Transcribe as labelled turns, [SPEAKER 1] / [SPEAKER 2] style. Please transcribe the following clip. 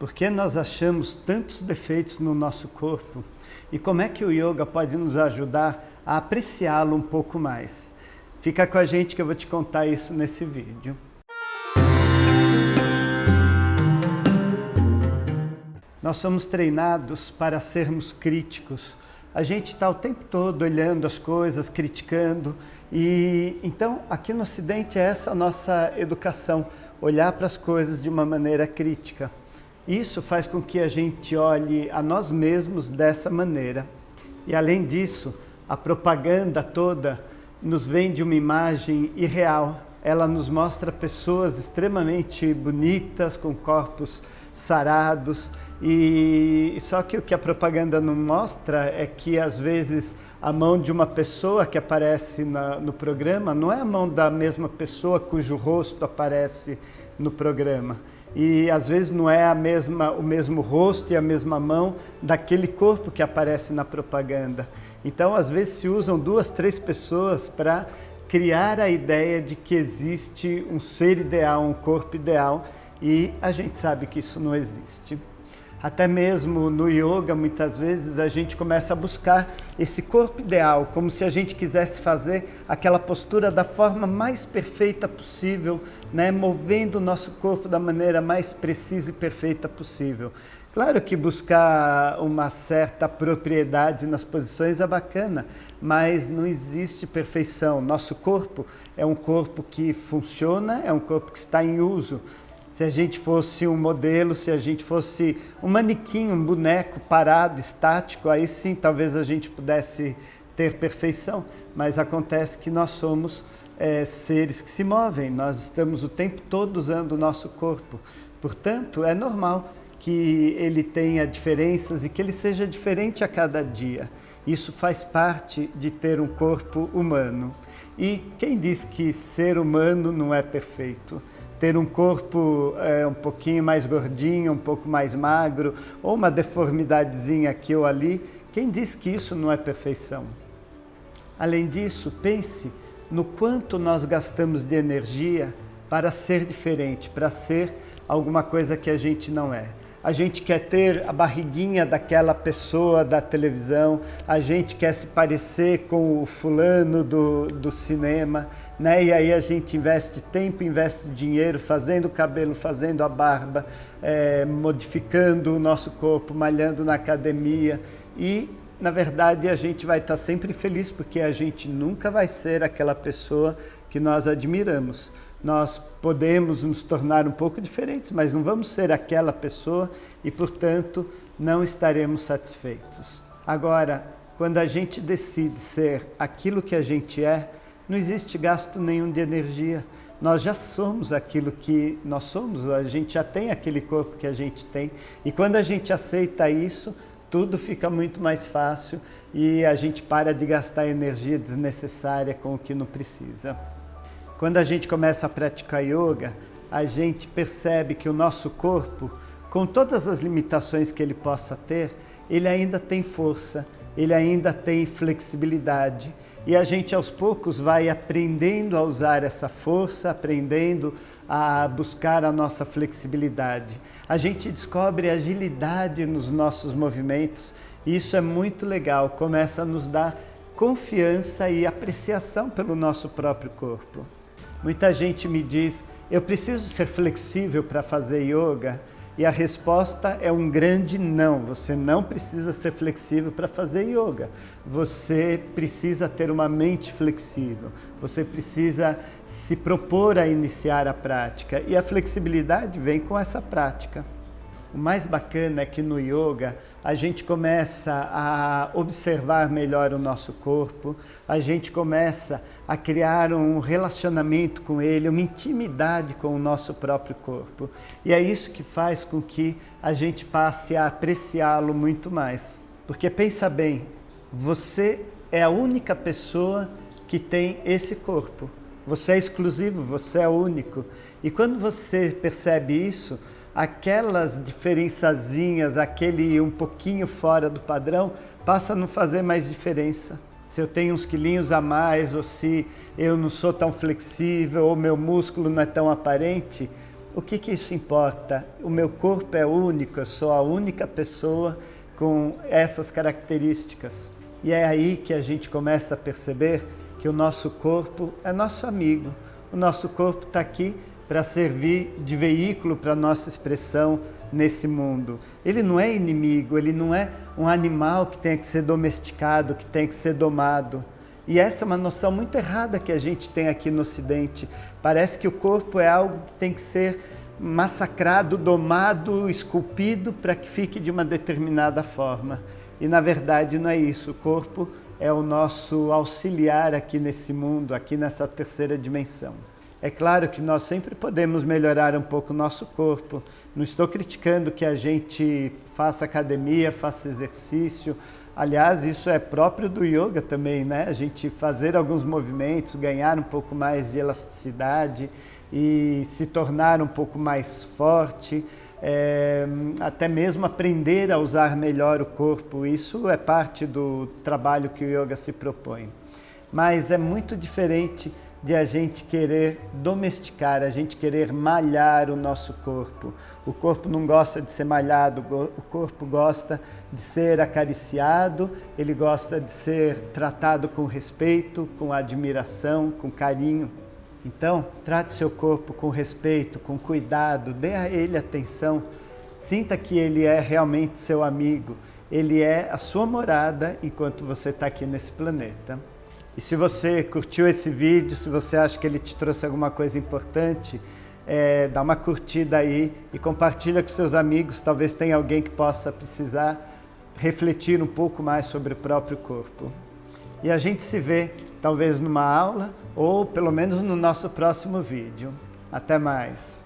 [SPEAKER 1] Por que nós achamos tantos defeitos no nosso corpo? E como é que o yoga pode nos ajudar a apreciá-lo um pouco mais? Fica com a gente que eu vou te contar isso nesse vídeo. Nós somos treinados para sermos críticos. A gente está o tempo todo olhando as coisas, criticando. E então, aqui no Ocidente, é essa a nossa educação, olhar para as coisas de uma maneira crítica. Isso faz com que a gente olhe a nós mesmos dessa maneira. E além disso, a propaganda toda nos vende uma imagem irreal. Ela nos mostra pessoas extremamente bonitas, com corpos sarados. E só que o que a propaganda não mostra é que às vezes a mão de uma pessoa que aparece no programa não é a mão da mesma pessoa cujo rosto aparece no programa. E às vezes não é o mesmo rosto e a mesma mão daquele corpo que aparece na propaganda. Então, às vezes se usam 2, 3 pessoas para criar a ideia de que existe um ser ideal, um corpo ideal, e a gente sabe que isso não existe. Até mesmo no yoga, muitas vezes, a gente começa a buscar esse corpo ideal, como se a gente quisesse fazer aquela postura da forma mais perfeita possível, né? Movendo o nosso corpo da maneira mais precisa e perfeita possível. Claro que buscar uma certa propriedade nas posições é bacana, mas não existe perfeição. Nosso corpo é um corpo que funciona, é um corpo que está em uso. Se a gente fosse um modelo, se a gente fosse um manequim, um boneco parado, estático, aí sim talvez a gente pudesse ter perfeição. Mas acontece que nós somos seres que se movem, nós estamos o tempo todo usando o nosso corpo. Portanto, é normal que ele tenha diferenças e que ele seja diferente a cada dia. Isso faz parte de ter um corpo humano. E quem diz que ser humano não é perfeito? Ter um corpo um pouquinho mais gordinho, um pouco mais magro, ou uma deformidadezinha aqui ou ali, quem diz que isso não é perfeição? Além disso, pense no quanto nós gastamos de energia para ser diferente, para ser alguma coisa que a gente não é. A gente quer ter a barriguinha daquela pessoa da televisão, a gente quer se parecer com o fulano do cinema, né? E aí a gente investe tempo, investe dinheiro, fazendo o cabelo, fazendo a barba, modificando o nosso corpo, malhando na academia. E, na verdade, a gente vai estar sempre feliz, porque a gente nunca vai ser aquela pessoa que nós admiramos. Nós podemos nos tornar um pouco diferentes, mas não vamos ser aquela pessoa e, portanto, não estaremos satisfeitos. Agora, quando a gente decide ser aquilo que a gente é, não existe gasto nenhum de energia. Nós já somos aquilo que nós somos, a gente já tem aquele corpo que a gente tem. E quando a gente aceita isso, tudo fica muito mais fácil e a gente para de gastar energia desnecessária com o que não precisa. Quando a gente começa a praticar yoga, a gente percebe que o nosso corpo, com todas as limitações que ele possa ter, ele ainda tem força, ele ainda tem flexibilidade. E a gente aos poucos vai aprendendo a usar essa força, aprendendo a buscar a nossa flexibilidade. A gente descobre agilidade nos nossos movimentos e isso é muito legal, começa a nos dar confiança e apreciação pelo nosso próprio corpo. Muita gente me diz, eu preciso ser flexível para fazer yoga? E a resposta é um grande não. Você não precisa ser flexível para fazer yoga. Você precisa ter uma mente flexível. Você precisa se propor a iniciar a prática. E a flexibilidade vem com essa prática. O mais bacana é que no yoga a gente começa a observar melhor o nosso corpo, a gente começa a criar um relacionamento com ele, uma intimidade com o nosso próprio corpo. E é isso que faz com que a gente passe a apreciá-lo muito mais. Porque pensa bem, você é a única pessoa que tem esse corpo. Você é exclusivo, você é único. E quando você percebe isso, aquelas diferençazinhas, aquele um pouquinho fora do padrão, passa a não fazer mais diferença. Se eu tenho uns quilinhos a mais, ou se eu não sou tão flexível, ou meu músculo não é tão aparente, o que que isso importa? O meu corpo é único, eu sou a única pessoa com essas características. E é aí que a gente começa a perceber que o nosso corpo é nosso amigo. O nosso corpo está aqui para servir de veículo para a nossa expressão nesse mundo. Ele não é inimigo, ele não é um animal que tem que ser domesticado, que tem que ser domado. E essa é uma noção muito errada que a gente tem aqui no Ocidente. Parece que o corpo é algo que tem que ser massacrado, domado, esculpido para que fique de uma determinada forma. E na verdade não é isso. O corpo é o nosso auxiliar aqui nesse mundo, aqui nessa terceira dimensão. É claro que nós sempre podemos melhorar um pouco o nosso corpo. Não estou criticando que a gente faça academia, faça exercício. Aliás, isso é próprio do yoga também, né? A gente fazer alguns movimentos, ganhar um pouco mais de elasticidade e se tornar um pouco mais forte, até mesmo aprender a usar melhor o corpo. Isso é parte do trabalho que o yoga se propõe. Mas é muito diferente de a gente querer domesticar, a gente querer malhar o nosso corpo. O corpo não gosta de ser malhado, o corpo gosta de ser acariciado, ele gosta de ser tratado com respeito, com admiração, com carinho. Então, trate seu corpo com respeito, com cuidado, dê a ele atenção, sinta que ele é realmente seu amigo, ele é a sua morada enquanto você está aqui nesse planeta. E se você curtiu esse vídeo, se você acha que ele te trouxe alguma coisa importante, dá uma curtida aí e compartilha com seus amigos, talvez tenha alguém que possa precisar refletir um pouco mais sobre o próprio corpo. E a gente se vê, talvez numa aula, ou pelo menos no nosso próximo vídeo. Até mais!